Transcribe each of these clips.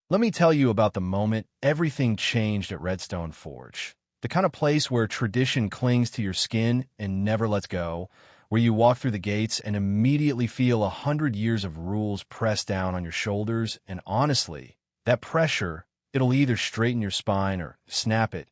Let me tell you about the moment everything changed at Redstone Forge. The kind of place where tradition clings to your skin and never lets go, where you walk through the gates and immediately feel 100 years of rules pressed down on your shoulders, and honestly, that pressure, it'll either straighten your spine or snap it.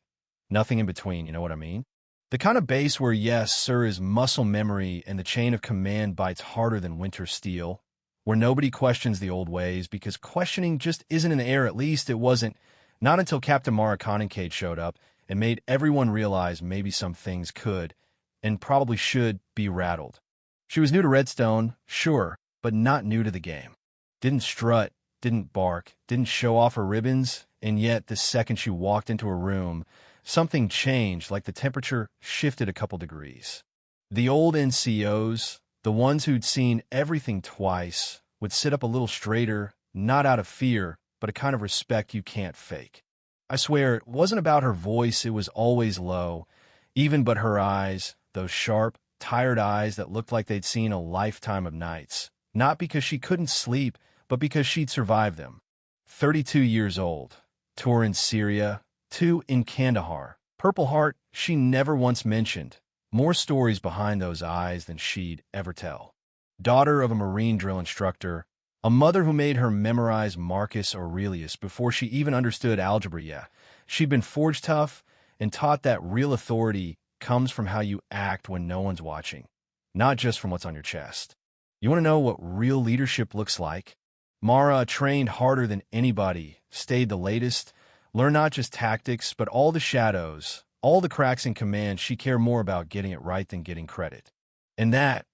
Nothing in between, you know what I mean? The kind of base where yes, sir is muscle memory and the chain of command bites harder than winter steel, where nobody questions the old ways because questioning just isn't in the air. At least it wasn't, not until Captain Mara Cade showed up and made everyone realize maybe some things could, and probably should, be rattled. She was new to Redstone, sure, but not new to the game. Didn't strut, didn't bark, didn't show off her ribbons, and yet the second she walked into a room, something changed, like the temperature shifted a couple degrees. The old NCOs, the ones who'd seen everything twice, would sit up a little straighter, not out of fear, but a kind of respect you can't fake. I swear, it wasn't about her voice, it was always low, even but her eyes, those sharp, tired eyes that looked like they'd seen a lifetime of nights. Not because she couldn't sleep, but because she'd survived them. 32 years old, tour in Syria, 2 in Kandahar. Purple Heart, she never once mentioned. More stories behind those eyes than she'd ever tell. Daughter of a Marine drill instructor, a mother who made her memorize Marcus Aurelius before she even understood algebra. Yeah, she'd been forged tough and taught that real authority comes from how you act when no one's watching, not just from what's on your chest. You want to know what real leadership looks like? Mara trained harder than anybody, stayed the latest, learned not just tactics, but all the shadows, all the cracks in command. She cared more about getting it right than getting credit. And that,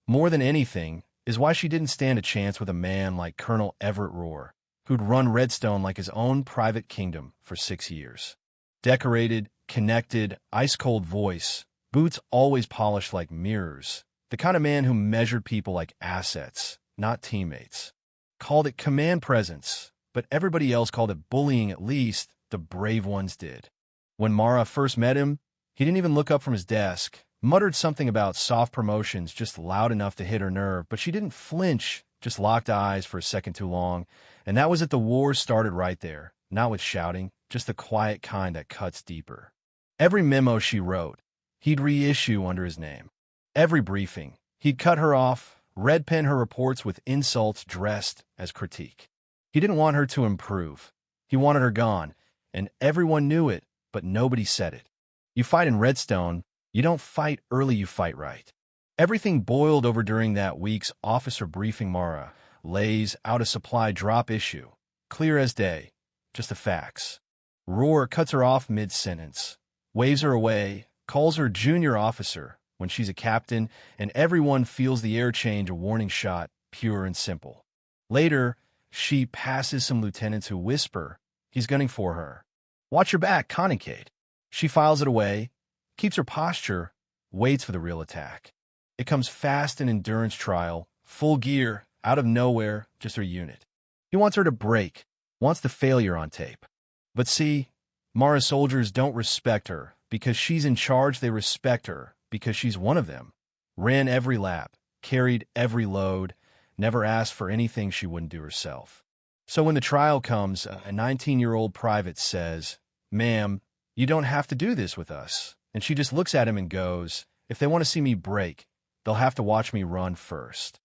more than anything, is why she didn't stand a chance with a man like Colonel Everett Rohr, who'd run Redstone like his own private kingdom for 6 years. Decorated, connected, ice-cold voice, boots always polished like mirrors, the kind of man who measured people like assets, not teammates. Called it command presence, but everybody else called it bullying. At least the brave ones did. When Mara first met him, he didn't even look up from his desk, muttered something about soft promotions just loud enough to hit her nerve, but she didn't flinch, just locked eyes for a second too long, and that was it. The war started right there, not with shouting, just the quiet kind that cuts deeper. Every memo she wrote, he'd reissue under his name. Every briefing, he'd cut her off, red pen her reports with insults dressed as critique. He didn't want her to improve. He wanted her gone, and everyone knew it, but nobody said it. You fight in Redstone, you don't fight early, you fight right. Everything boiled over during that week's officer briefing. Mara lays out a supply drop issue, clear as day, just the facts. Rohr cuts her off mid-sentence, waves her away, calls her junior officer when she's a captain, and everyone feels the air change, a warning shot, pure and simple. Later, she passes some lieutenants who whisper, he's gunning for her. Watch your back, Cade. She files it away, keeps her posture, waits for the real attack. It comes fast, an endurance trial, full gear, out of nowhere, just her unit. He wants her to break, wants the failure on tape. But see, Mara's soldiers don't respect her because she's in charge. They respect her because she's one of them. Ran every lap, carried every load, never asked for anything she wouldn't do herself. So when the trial comes, a 19-year-old private says, "Ma'am, you don't have to do this with us." And she just looks at him and goes, if they want to see me break, they'll have to watch me run first.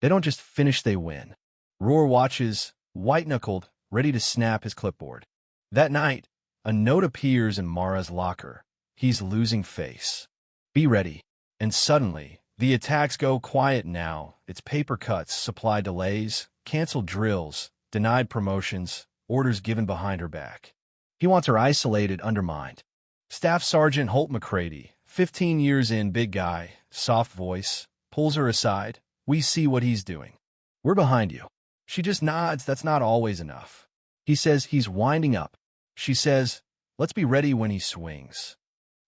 They don't just finish, they win. Rohr watches, white-knuckled, ready to snap his clipboard. That night, a note appears in Mara's locker. He's losing face. Be ready. And suddenly, the attacks go quiet now. It's paper cuts, supply delays, canceled drills, denied promotions, orders given behind her back. He wants her isolated, undermined. Staff Sergeant Holt McCready, 15 years in, big guy, soft voice, pulls her aside. We see what he's doing. We're behind you. She just nods. That's not always enough. He says he's winding up. She says, let's be ready when he swings.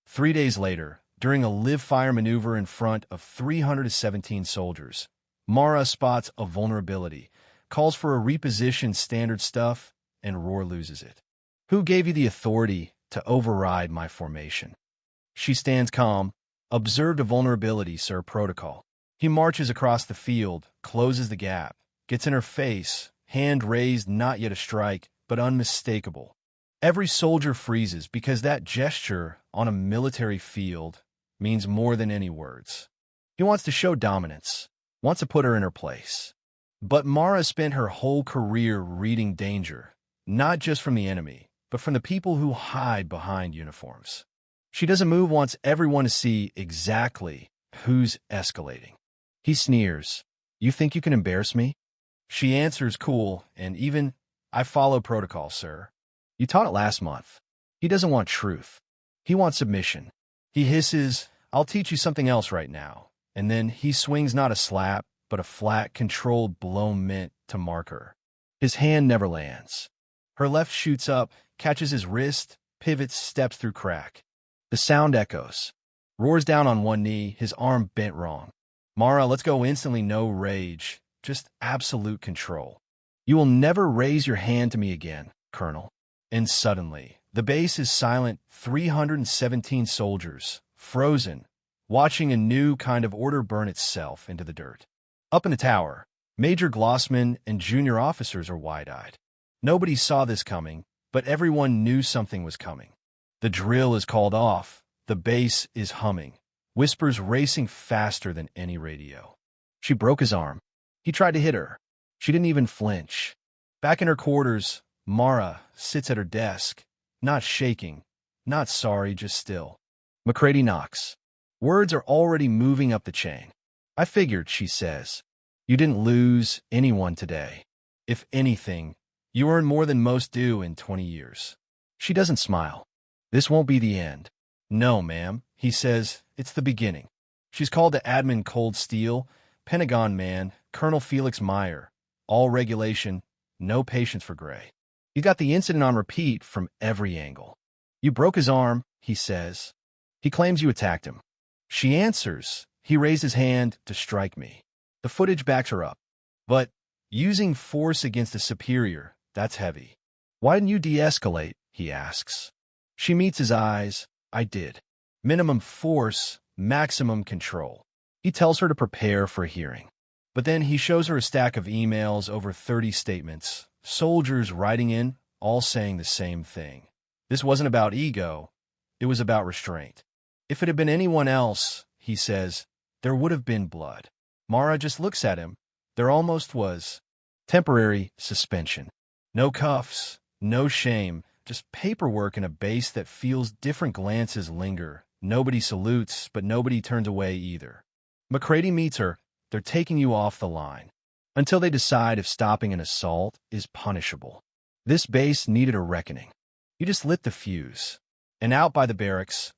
3 days later, during a live-fire maneuver in front of 317 soldiers, Mara spots a vulnerability, calls for a reposition, standard stuff, and Rohr loses it. Who gave you the authority to override my formation? She stands calm. Observed a vulnerability, sir, protocol. He marches across the field, closes the gap, gets in her face, hand raised, not yet a strike, but unmistakable. Every soldier freezes because that gesture on a military field means more than any words. He wants to show dominance, wants to put her in her place. But Mara spent her whole career reading danger, not just from the enemy, but from the people who hide behind uniforms. She doesn't move, wants everyone to see exactly who's escalating. He sneers. You think you can embarrass me? She answers cool, and even, I follow protocol, sir. You taught it last month. He doesn't want truth. He wants submission. He hisses, I'll teach you something else right now. And then he swings not a slap, but a flat, controlled blow meant to mark her. His hand never lands. Her left shoots up, catches his wrist, pivots, steps through crack. The sound echoes. Roars down on one knee, his arm bent wrong. Mara, let's go instantly, no rage, just absolute control. You will never raise your hand to me again, Colonel. And suddenly, the base is silent, 317 soldiers, frozen, watching a new kind of order burn itself into the dirt. Up in the tower, Major Glossman and junior officers are wide-eyed. Nobody saw this coming, but everyone knew something was coming. The drill is called off. The base is humming. Whispers racing faster than any radio. She broke his arm. He tried to hit her. She didn't even flinch. Back in her quarters, Mara sits at her desk, not shaking, not sorry, just still. McCready knocks. Words are already moving up the chain. I figured, she says. You didn't lose anyone today. If anything, you earned more than most do in 20 years. She doesn't smile. This won't be the end. No, ma'am, he says, it's the beginning. She's called to Admin Cold Steel, Pentagon man, Colonel Felix Meyer. All regulation, no patience for Gray. You got the incident on repeat from every angle. You broke his arm, he says. He claims you attacked him. She answers. He raised his hand to strike me. The footage backs her up. But using force against a superior, that's heavy. Why didn't you de-escalate, he asks. She meets his eyes. I did. Minimum force, maximum control. He tells her to prepare for a hearing. But then he shows her a stack of emails, over 30 statements, soldiers writing in, all saying the same thing. This wasn't about ego. It was about restraint. If it had been anyone else, he says, there would have been blood. Mara just looks at him. There almost was. Temporary suspension. No cuffs, no shame, just paperwork in a base that feels different. Glances linger. Nobody salutes, but nobody turns away either. McCready meets her. They're taking you off the line. Until they decide if stopping an assault is punishable. This base needed a reckoning. You just lit the fuse. And out by the barracks,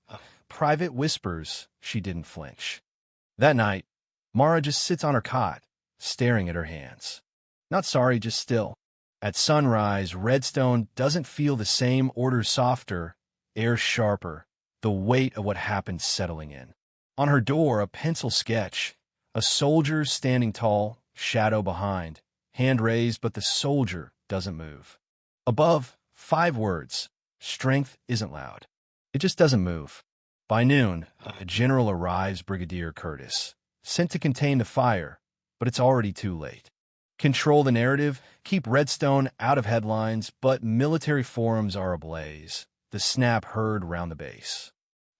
Private whispers. She didn't flinch. That night, Mara just sits on her cot, staring at her hands. Not sorry, just still. At sunrise, Redstone doesn't feel the same. Orders softer, air sharper, the weight of what happened settling in. On her door, a pencil sketch. A soldier standing tall, shadow behind, hand raised, but the soldier doesn't move. Above, 5 words. Strength isn't loud. It just doesn't move. By noon, a general arrives, Brigadier Curtis, sent to contain the fire, but it's already too late. Control the narrative, keep Redstone out of headlines, but military forums are ablaze. The snap heard round the base.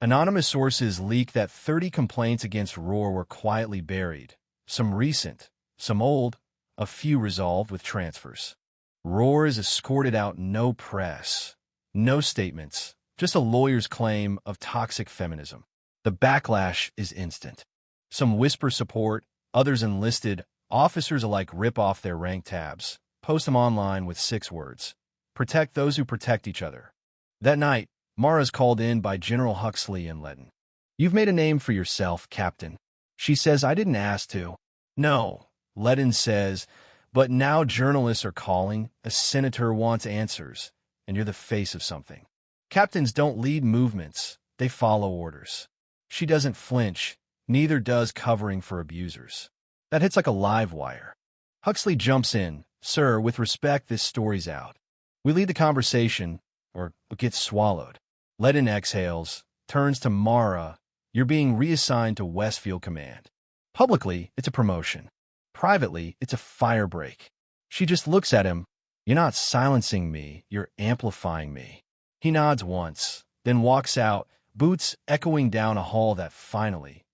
Anonymous sources leak that 30 complaints against Roar were quietly buried. Some recent, some old, a few resolved with transfers. Roar is escorted out, no press, no statements, just a lawyer's claim of toxic feminism. The backlash is instant. Some whisper support, others enlisted officers alike rip off their rank tabs, post them online with 6 words. Protect those who protect each other. That night, Mara's called in by General Huxley and Letton. You've made a name for yourself, Captain. She says, I didn't ask to. No, Letton says, but now journalists are calling, a senator wants answers, and you're the face of something. Captains don't lead movements, they follow orders. She doesn't flinch, neither does covering for abusers. That hits like a live wire. Huxley jumps in. Sir, with respect, this story's out. We lead the conversation, or gets swallowed. Letton exhales, turns to Mara. You're being reassigned to Westfield Command. Publicly, it's a promotion. Privately, it's a fire break. She just looks at him. You're not silencing me, you're amplifying me. He nods once, then walks out, boots echoing down a hall that finally,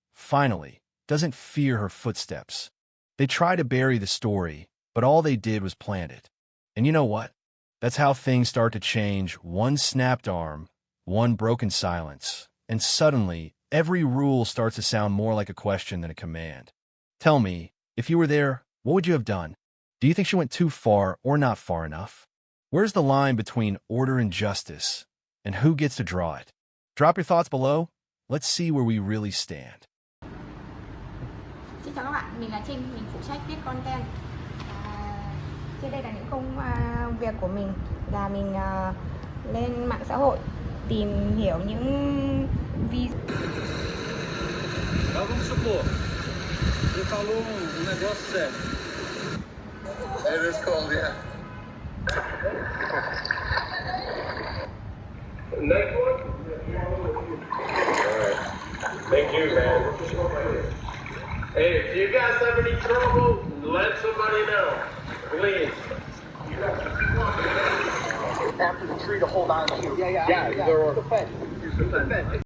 doesn't fear her footsteps. They try to bury the story, but all they did was plant it. And you know what? That's how things start to change. One snapped arm, one broken silence, and suddenly, every rule starts to sound more like a question than a command. Tell me, if you were there, what would you have done? Do you think she went too far or not far enough? Where's the line between order and justice, and who gets to draw it? Drop your thoughts below. Let's see where we really stand. Xin chào các bạn, mình là Trinh, mình phụ trách viết content. Trên đây là những công việc của mình là mình lên mạng xã hội tìm hiểu những video. Vamos supor, você falou negócio sério. It is cold, yeah. Next one? Alright. Thank you, man. Hey, if you guys have any trouble, let somebody know. Please. After the tree to hold on to. Yeah. Yeah, use the fence.